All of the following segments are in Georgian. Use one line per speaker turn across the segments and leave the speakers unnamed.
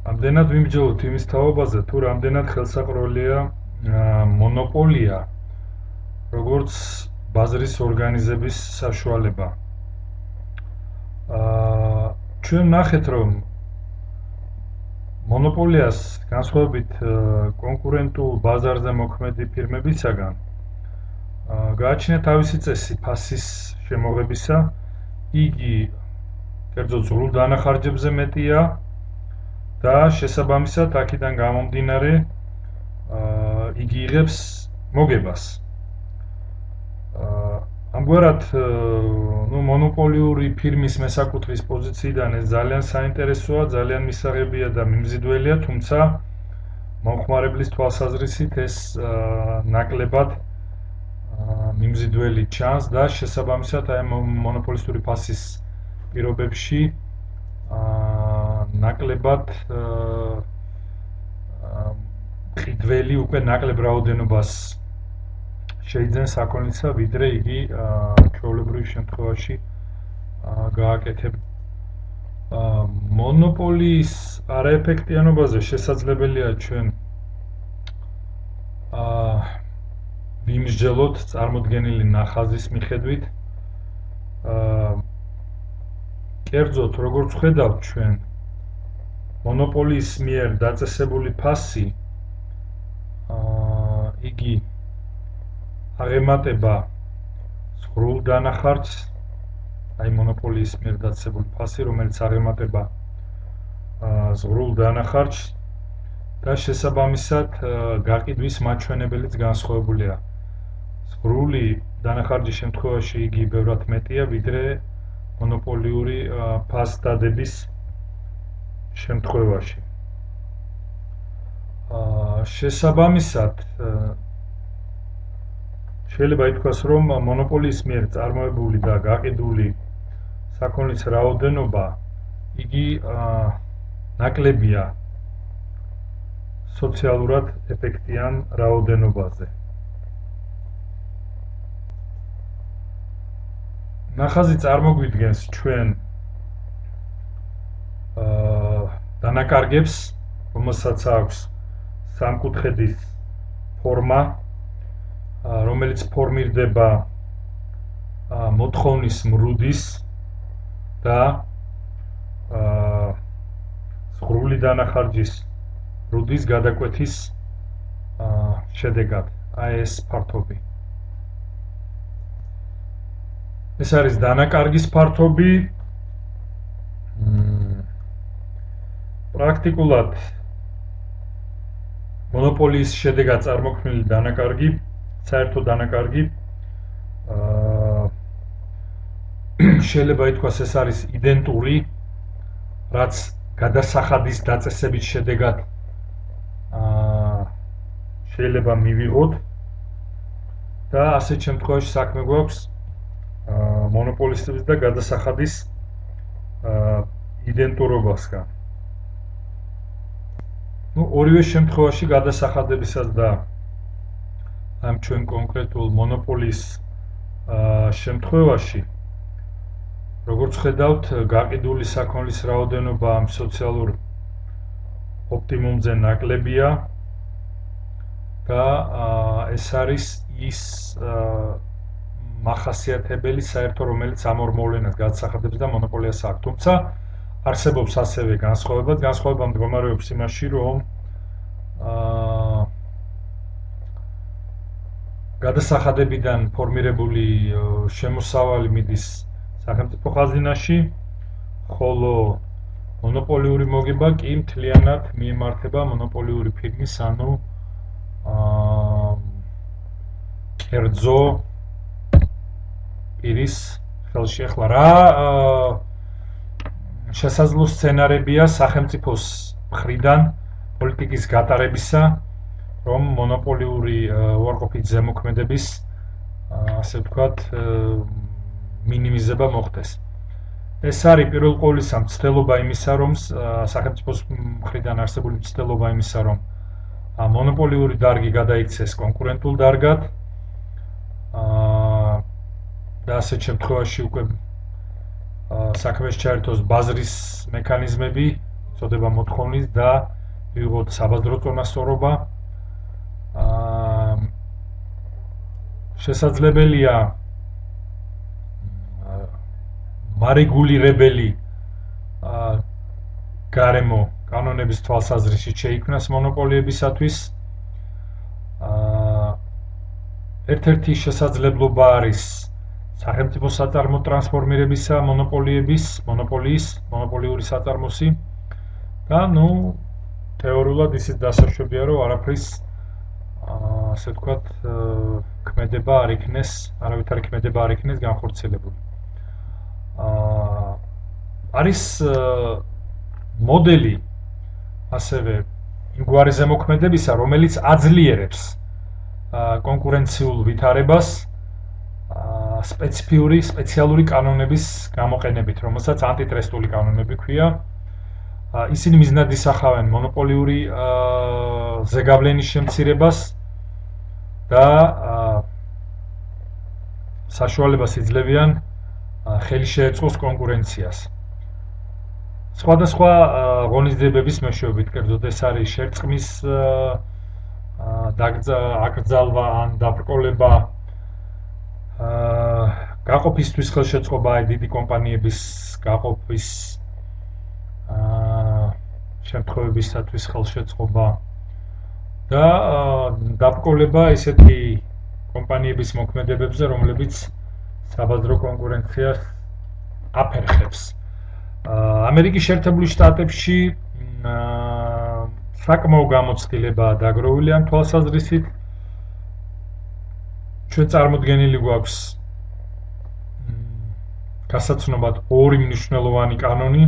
ამდენად ვიმსჯელოთ იმის თაობაზე, თუ რამდენად ხელსაყრელია მონოპოლია, როგორც ბაზრის ორგანიზების საშუალება. ჩვენ ნახეთ, რომ მონოპოლიას განსხვავებით კონკურენტულ ბაზარზე მოქმედი ფირმებისაგან გააჩნია თავისი წესი ფასის შემოღებისა, იგი კერძოდ ზღვრულ დანახარჯებზე მეტია და შესაბამისად აქედან გამომდინარე იგი იღებს მოგებას. ამგვარად, მონოპოლიური ფირმის მესაკუთრის პოზიციიდან ეს ძალიან საინტერესოა, ძალიან მისაღებია და მიმზიდველია, თუმცა მომხმარებლის თვალსაზრისით ეს ნაკლებად მიმზიდველი ჩანს და შესაბამისად აი მონოპოლისტური ფასის პირობებში ნაკლებად მყიდველი უკვე ნაკლებ რაოდენობას შეიძლება საქონლისა, ვიდრე იგი ჩვეულებრივ შემთხვევაში გააკეთებ. მონოპოლიის არაეფექტიანობაზე შესაძლებელია ჩვენ ვიმსჯელოთ წარმოდგენილი ნახაზის მიხედვით. კერძოდ, როგორც ხედავთ ჩვენ, მონოპოლიის მიერ დაწესებული ფასი იგი აღემატება ზღვრულ დანახარჯს, აი მონოპოლიის მიერ დაწესებული ფასი, რომელიც აღემატება ზღვრულ დანახარჯს და შესაბამისად გაყიდვის მაჩვენებელიც განსხვავებულია. ზღვრული დანახარჯის შემთხვევაში იგი ბევრად მეტია, ვიდრე მონოპოლიური ფასდადების შემთხვევაში. შესაბამისად, შეიძლება ითქვას, რომ მონოპოლიის მიერ წარმოებული და გაყიდული საქონლის რაოდენობა იგი ნაკლებია სოციალურად ეფექტიან რაოდენობაზე. ნახაზი წარმოგვიდგენს ჩვენ დანაკარგებს, რომელსაც აქვს სამკუთხედის ფორმა, რომელიც ფორმირდება მოთხოვნის მრუდის და ზღვრული დანახარჯის მრუდის გადაკვეთის შედეგად, აი ეს ფართობი. ეს არის დანაკარგის ფართობი. პრაქტიკულად მონოპოლიის შედეგად წარმოქმნილი დანაკარგი, საერთო დანაკარგი, შეიძლება ითქვას, ეს არის იდენტური, რაც გადასახადის დაწესების შედეგად შეიძლება მივიღოთ და ასეთ შემთხვევაში საქმე გვაქვს მონოპოლისტების და გადასახადის იდენტურობასგან. ორივე შემთხვევაში გადასახადებისას და ამ ჩვენ კონკრეტულ მონოპოლიის შემთხვევაში, როგორც ხედავთ, გაყიდული საქონლის რაოდენობა ამ სოციალურ ოპტიმუმზე ნაკლებია და ეს არის ის მახასიათებელი საერთო, რომელიც ამ ორ მოვლენას გადასახადებს და მონოპოლიას აქვს. თუმცა არსებობს ასევე განსხვავება მდგომარეობს იმაში, რომ გადასახადებიდან ფორმირებული შემოსავალი მიდის სახელმწიფო ხაზინაში, ხოლო მონოპოლიური მოგება კი მთლიანად მიემართება მონოპოლიური ფირმის, ანუ კერძო პირის ხელში. ახლა რა შესაძლო სცენარებია სახელმწიფოს მხრიდან პოლიტიკის გატარებისა, რომ მონოპოლიური უარყოფით ზემოქმედების, ასე ვთქვათ, მინიმიზება მოხდეს. ეს არის პირველ ყოვლისა მცდელობა იმისა, რომ სახელმწიფოს მხრიდან არსებული მცდელობა იმისა, რომ მონოპოლიური დარგი გადაიქცეს კონკურენტულ დარგად და ასეთ შემთხვევაში უკვე საქმეს ჩაერთოს ბაზრის მექანიზმები, წოდება მოთხოვნის და მივიღოთ საბაზრო წონასწორობა. შესაძლებელია მარეგულირებელი გარემო კანონების თვალსაზრისით შეიქმნას მონოპოლიებისათვის. ერთ-ერთი შესაძლებლობა არის სახელმწიფო საწარმო ტრანსფორმირებისა მონოპოლიური საწარმოსი და თეორიულად ისიც დასაშვებია, რომ არაფრის ასე ვთქვათ, არავითარი ქმედება არ იქნეს განხორციელებული. არის მოდელი ასევე იმგვარი ზემოქმედებისა, რომელიც აძლიერებს კონკურენციულ ვითარებას სპეციალური კანონების გამოყენებით, რომელსაც ანტიტრესტული კანონები ქვია. ისინი მიზნად ისახავენ მონოპოლიური ზეგავლენის შემცირებას და საშუალებას იძლევიან ხელი შეეწყოს კონკურენციას. სხვადასხვა ღონისძიებების მეშვეობით, კერძოდ ეს არის შერწყმის აკრძალვა ან დაბრკოლება, გაყოფისთვის ხელშეწყობა, დიდი კომპანიების გაყოფის შემთხვევებისათვის ხელშეწყობა და დაბრკოლება ისეთი კომპანიების მოქმედებებზე, რომლებიც საბაზრო კონკურენციას აფერხებს. ამერიკის შეერთებული შტატებში საკმაო გამოცდილებაა დაგროვილი ამ თვალსაზრისით. ჩვენ წარმოდგენილი გვაქვს გასაცნობად ორი მნიშვნელოვანი კანონი.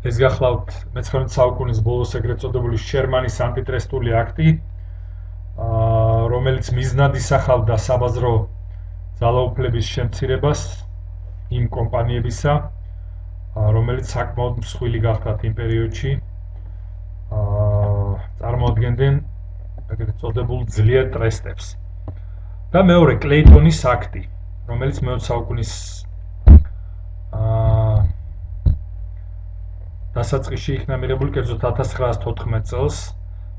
ეს გახლავთ მე-19 საუკუნის ბოლოს ეგრეთ წოდებული შერმანის ანტიტრესტული აქტი, რომელიც მიზნად ისახავდა საბაზრო ძალაუფლების შემცირებას იმ კომპანიებისა, რომელიც საკმაოდ მსხვილი გახდათ იმ პერიოდში, წარმოადგენდნენ ეგრეთ წოდებულ ძლიერ ტრესტებს. და მეორე კლეიტონის აქტი, რომელიც მე-20 საუკუნის დასაწყისში იქნა მიღებული, კერძოდ 1914 წელს,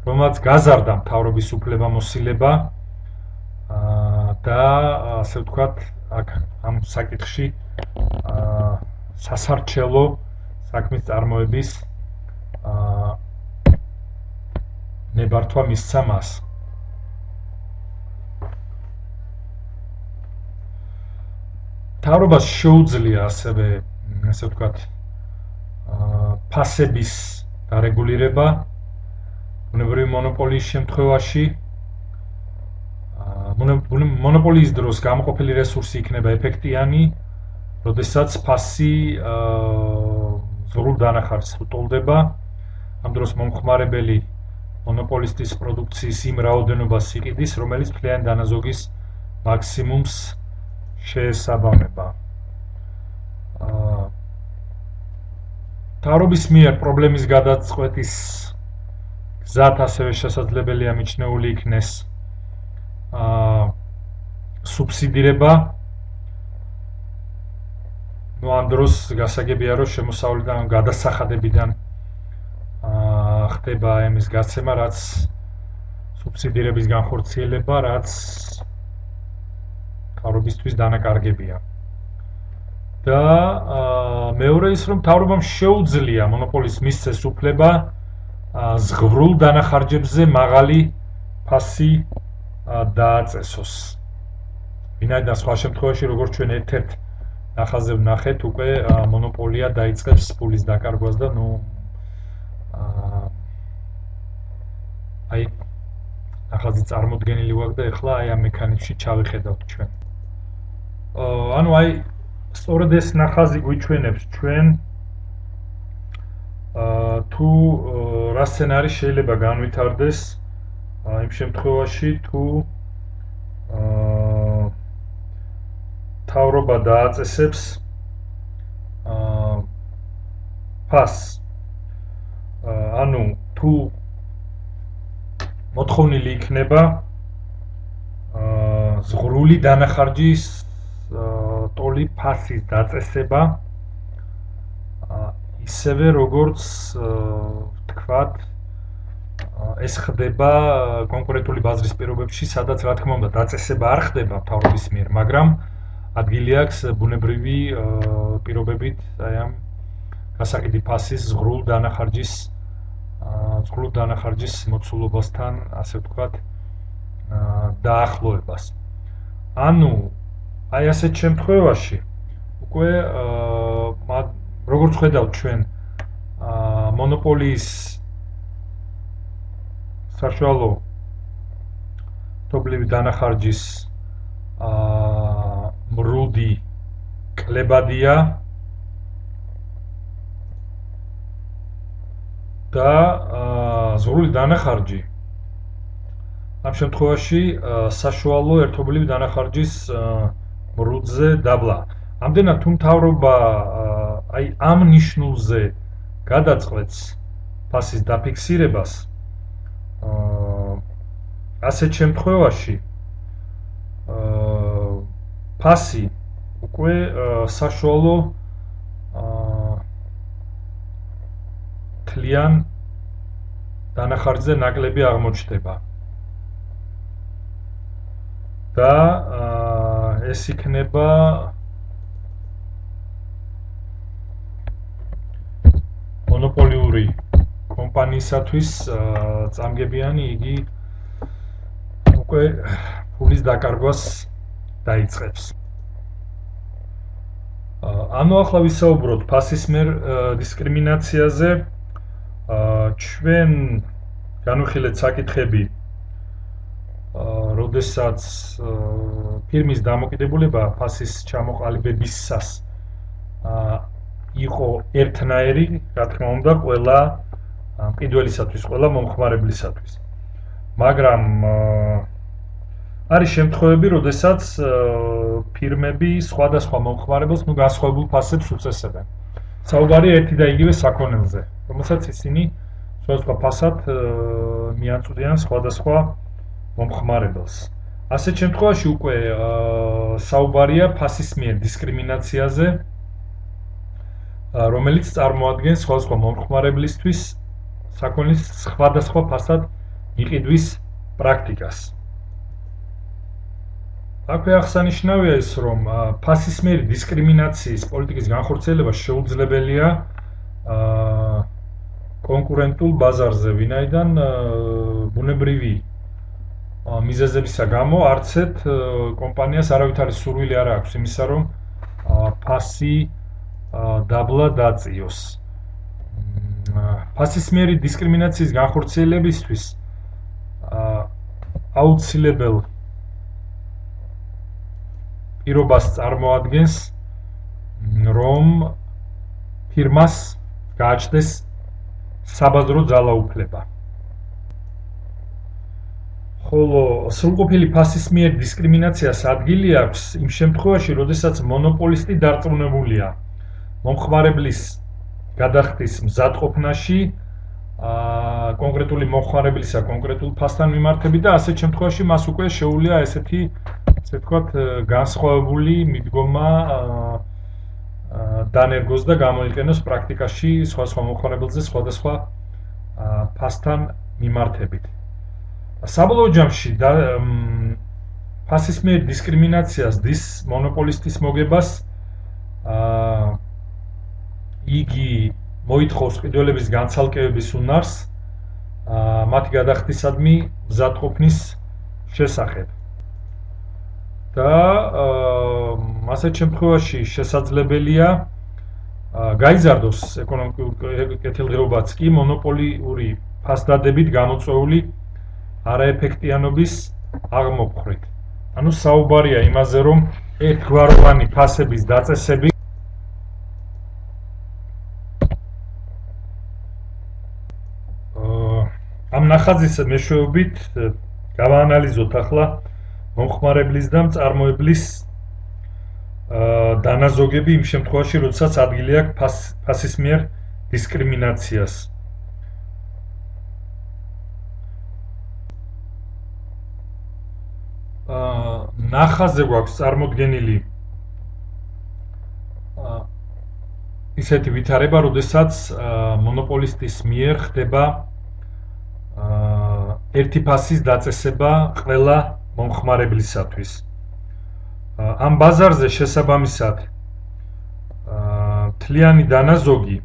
რომელმაც გაზარდა მთავრობის უფლებამოსილება და ასე ვთქვათ, ამ საკითხში სასარჩელო საქმის წარმოების ნებართვა მისცა მას. მთავრობას შეუძლია ასევე, ასე ვთქვათ, ფასების დარეგულირება ბუნებრივი მონოპოლიის შემთხვევაში. მონოპოლიის დროს გამოყოფილი რესურსი იქნება ეფექტიანი, როდესაც ფასი ზრულ დანახარჯს უტოლდება. ამ დროს მომხმარებელი მონოპოლისტის პროდუქციის იმ რაოდენობას იყიდის, რომელიც მთლიანი დანაზოგის მაქსიმუმს შეესაბამება. მთავრობის მიერ პრობლემის გადაწყვეტის გზად ასევე შესაძლებელია მიჩნეული იქნეს სუბსიდირება. ამ დროს გასაგებია, რომ შემოსავლიდან გადასახადებიდან ხდება იმის გაცემა, რაც სუბსიდირების განხორციელება, რაც მთავრობისთვის დანაკარგებია. და მეორე ის, რომ მთავრობამ შეუძლია მონოპოლის მისცეს უფლება ზღვრულ დანახარჯებზე მაღალი ფასი დააწესოს. ვინაიდან სხვა შემთხვევაში, როგორც ჩვენ ერთ-ერთ ნახაზზე ვნახეთ, უკვე მონოპოლია დაიწყებს ფულის დაკარგვას და ნახაზი წარმოდგენილი გვაქვს და ეხლა ამ მექანიზმში ჩავიხედავთ ჩვენ. სწორედ ეს ნახაზი გვიჩვენებს ჩვენ თუ რა სცენარი შეიძლება განვითარდეს იმ შემთხვევაში, თუ მთავრობა დააწესებს ფასს. თუ მოთხოვნილი იქნება ზღვრული დანახარჯის ტოლი ფასის დაწესება ისევე როგორც თქვათ ეს ხდება კონკრეტული ბაზრის პირობებში, სადაც რა თქმა უნდა დაწესება არ ხდება მთავრობის მიერ, მაგრამ ადგილი აქვს ბუნებრივი პირობებით აი ამ გასაკიდი ფასის ზღრულ დანახარჯის მოცულობასთან, ასე ვთქვათ, დაახლოებას. ანუ აი ასეთ შემთხვევაში უკვე როგორც ხედავთ ჩვენ მონოპოლიის საშუალო თობლივი დანახარჯის მრუდი კლებადია და ზღვრული დანახარჯი ამ შემთხვევაში საშუალო ერთობლივი დანახარჯის მრუდზე დაბლა. ამდენად თუ მთავრობა აი ამ ნიშნულზე გადაწყვეტს ფასის დაფიქსირებას, ასეთ შემთხვევაში ფასი უკვე საშუალო თლიან დანახარჯზე ნაკლები აღმოჩნდება და ეს იქნება მონოპოლიური კომპანიისათვის წამგებიანი, იგი უკვე ფულის დაკარგვას დაიწყებს. ანუ ახლა ვისაუბროთ ფასის მიერ დისკრიმინაციაზე. ჩვენ განვიხილეთ საკითხები, როდესაც ფირმის დამოკიდებულება ფასის ჩამოყალიბებისას იყო ერთნაირი, რა თქმა უნდა, ყველა მყიდველისათვის, ყველა მომხმარებლისათვის. მაგრამ არის შემთხვევები, როდესაც ფირმები სხვადასხვა მომხმარებელს განსხვავებულ ფასებს უწესებენ. საუბარია ერთი და იგივე საქონელზე, რომელსაც ისინი სხვადასხვა ფასად მიაწვდიან სხვადასხვა მომხმარებელს. ასეთ შემთხვევაში უკვე საუბარია ფასის მიერ დისკრიმინაციაზე, რომელიც წარმოადგენს სხვადასხვა მომხმარებლისთვის საქონლის სხვადასხვა ფასად იყიდვის პრაქტიკას. აქვე აღსანიშნავია ის, რომ ფასის მიერ დისკრიმინაციის პოლიტიკის განხორციელება შეუძლებელია კონკურენტულ ბაზარზე, ვინაიდან ბუნებრივი მიზეზებისა გამო არც ერთ კომპანიას არავითარი სურვილი არ აქვს იმისა, რომ ფასი დაბლა დაწიოს. ფასის მიერი დისკრიმინაციის განხორციელებისთვის აუცილებელ პირობას წარმოადგენს, რომ ფირმას გააჩნდეს საბაზრო ძალაუფლება. ხოლო სრულყოფილი ფასის მიერ დისკრიმინაციას ადგილი აქვს იმ შემთხვევაში, როდესაც მონოპოლისტი დარწმუნებულია მომხმარებლის გადახდის მზადყოფნაში, კონკრეტული მომხმარებლისა კონკრეტულ ფასთან მიმართებით და ასეთ შემთხვევაში მას უკვე შეუძლია ესეთი, ასე ვთქვათ, განსხვავებული მიდგომა დანერგოს და გამოიყენოს პრაქტიკაში სხვადასხვა მომხმარებელზე სხვადასხვა ფასთან მიმართებით. საბოლოო ჯამში ფასის მიერ დისკრიმინაციას დის მონოპოლისტის მოგებას, იგი მოითხოვს მყიდველების განცალკევების უნარს მათი გადახდისადმი მზადყოფნის შესახებ. და ასეთ შემთხვევაში შესაძლებელია გაიზარდოს ეკონომიკური კეთილდღეობაც კი მონოპოლიური ფასდადებით გამოწვეული არაეფექტიანობის აღმოფხვრით. ანუ საუბარია იმაზე, რომ ერთგვაროვანი ფასების დაწესები ამ ნახაზის მეშვეობით გავაანალიზოთ ახლა მომხმარებლის და მწარმოებლის დანაზოგები იმ შემთხვევაში, როდესაც ადგილი აქვს ფასის მიერ დისკრიმინაციას. ნახაზზე გვაქვს წარმოდგენილი ისეთი ვითარება, როდესაც მონოპოლისტის მიერ ხდება ერთი ფასის დაწესება ყველა მომხმარებლისათვის. ამ ბაზარზე შესაბამისად მთლიანი დანაზოგი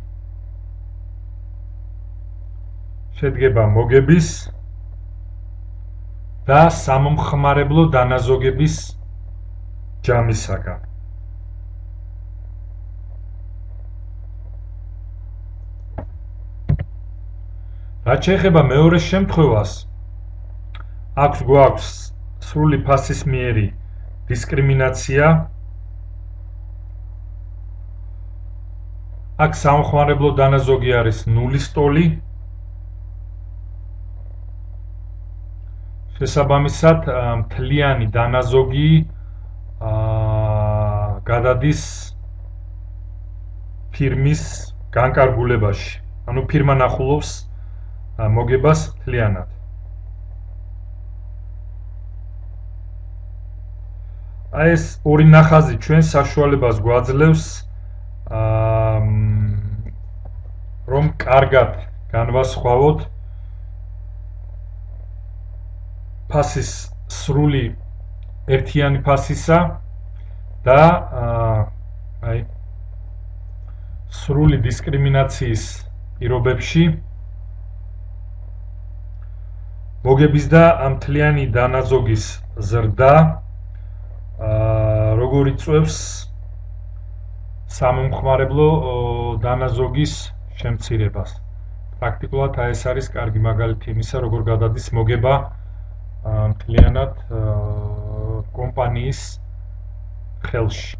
შედგება მოგების და სამომხმარებლო დანაზოგების ჯამისაგან. რაც შეეხება მეორე შემთხვევას, გვაქვს სრული ფასისმიერი დისკრიმინაცია. აქ სამომხმარებლო დანაზოგი არის ნულის ტოლი. შესაბამისად, მთლიანი დანაზოგი გადადის ფირმის განკარგულებაში. ანუ ფირმა ნახულობს მოგებას მთლიანად. ეს ორი ნახაზი ჩვენს საშუალებას გვაძლევს რომ კარგად განვასხვაოთ ფასის სრული ერთიანი ფასისა და სრული დისკრიმინაციის პირობებში მოგების და მთლიანი დანაზოგის ზრდა როგორ იწვევს სამომხმარებლო დანაზოგის შემცირებას. პრაქტიკულად ეს არის კარგი მაგალითი იმისა, როგორ გადადის მოგება მთლიანად კომპანიის ხელში.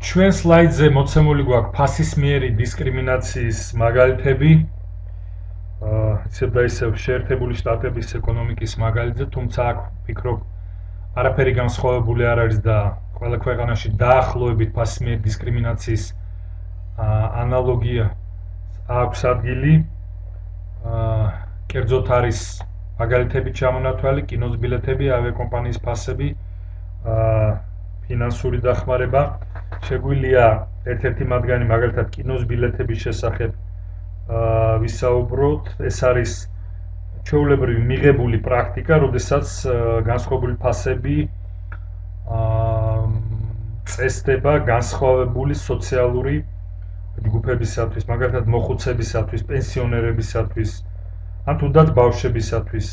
ჩვენ სლაიდზე მოცემული გვაქვს ფასისმიერი დისკრიმინაციის მაგალითები. ისევ და ისევ შეერთებული შტატების ეკონომიკის მაგალითზე, თუმცა აქ ვფიქრობ არაფერი განსხვავებული არ არის და ყველა ქვეყანაში დაახლოებით ფასისმიერი დისკრიმინაციის ანალოგია აქვს ადგილი. კერძოდ არის მაგალითები ჩამონათვალი, კინოს ბილეთები, ავიაკომპანიის ფასები, ფინანსური დახმარება. შეგვიძლია ერთ-ერთი მათგანი მაგალითად კინოს ბილეთების შესახებ ვისაუბროთ. ეს არის ჩვეულებრივი მიღებული პრაქტიკა, როდესაც განსხვავებული ფასები წესდება განსხვავებული სოციალური ჯგუფებისათვის, მაგალითად მოხუცებისათვის, პენსიონერებისათვის, ან თუნდაც ბავშვებისათვის,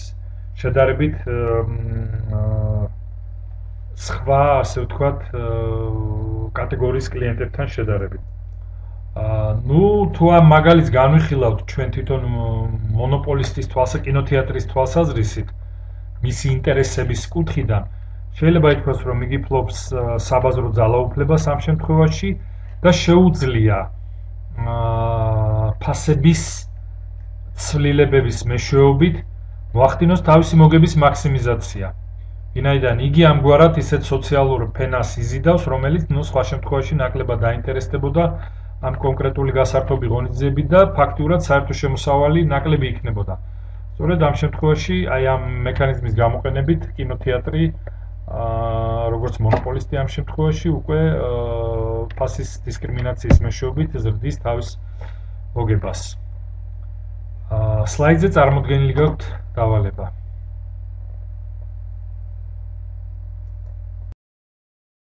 შედარებით სხვა, ასე ვთქვათ, კატეგორიის კლიენტებთან შედარებით. თუ ამ მაგალითს განვიხილავთ ჩვენ თვითონ მონოპოლისტის კინოთეატრის თვალსაზრისით, მისი ინტერესების კუთხიდან, შეიძლება ითქვას, რომ იგი ფლობს საბაზრო ძალაუფლებას ამ შემთხვევაში და შეუძლია ფასების ცვლილებების მეშვეობით მოახდინოს თავისი მოგების მაქსიმიზაცია. ვინაიდან იგი ამგვარად ისეთ სოციალურ ფენას იზიდავს, რომელიც სხვა შემთხვევაში ნაკლებად დაინტერესდებოდა ამ კონკრეტული გასართობი ღონისძიებით და ფაქტიურად საერთო შემოსავალი ნაკლები იქნებოდა. სწორედ ამ შემთხვევაში ამ მექანიზმის გამოყენებით კინოთეატრი როგორც მონოპოლისტი ამ შემთხვევაში უკვე ფასის დისკრიმინაციის მეშვეობით ზრდის თავის მოგებას. სლაიდზე წარმოდგენილი გაქვთ დავალება.